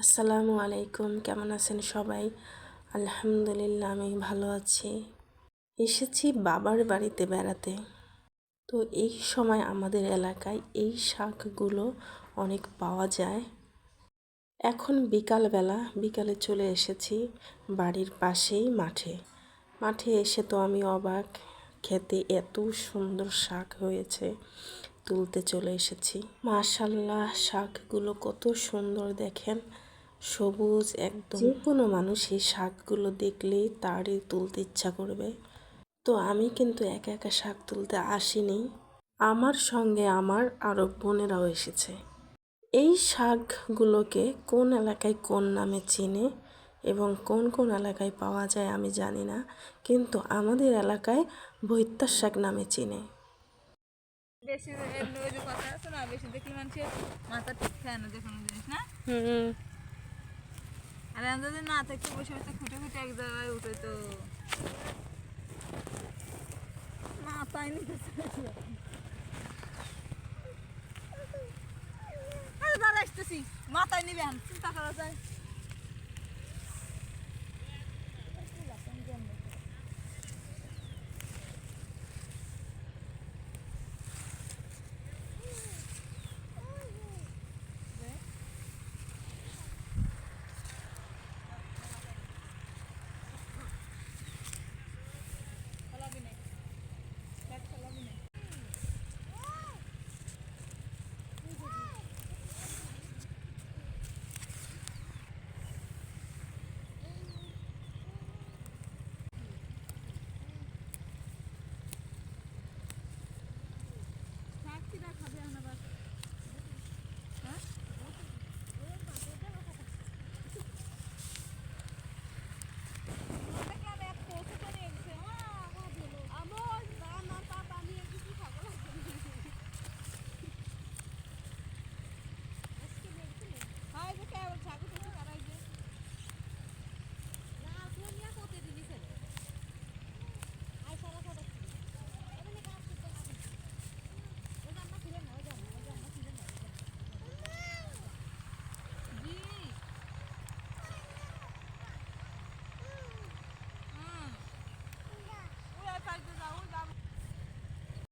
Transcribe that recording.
আসসালামু আলাইকুম, কেমন আছেন সবাই? আলহামদুলিল্লাহ, আমি ভালো আছি। এসেছি বাবার বাড়িতে বেড়াতে। তো এই সময় আমাদের এলাকায় এই শাকগুলো অনেক পাওয়া যায়। এখন বিকালবেলা, বিকালে চলে এসেছি বাড়ির পাশেই মাঠে। মাঠে এসে তো আমি অবাক, খেতে এত সুন্দর শাক হয়েছে, তুলতে চলে এসেছি। মাশাল্লাহ, শাকগুলো কত সুন্দর দেখেন, সবুজ একদম। যে কোনো মানুষ এই শাকগুলো দেখলেই তারই তুলতে ইচ্ছা করবে। তো আমি কিন্তু একা একা শাক তুলতে আসিনি, আমার সঙ্গে আমার আরও বোনেরাও এসেছে। এই শাকগুলোকে কোন এলাকায় কোন নামে চিনে এবং কোন কোন এলাকায় পাওয়া যায় আমি জানি না, কিন্তু আমাদের এলাকায় বৈত্যার শাক নামে চিনে। বেশি ওই যে কথা আছে না, বেশি দেখলে মানুষের মাথা ঠিক থাকে না যে কোনো জিনিস না। আর যদি না থাকতে বসে বসে খুঁটে খুঁটে এক জায়গায় উঠে তো মাথায় নিতেছে। দাঁড়া আসতেছি, মাথায় নিবে চিন্তা করা যায়।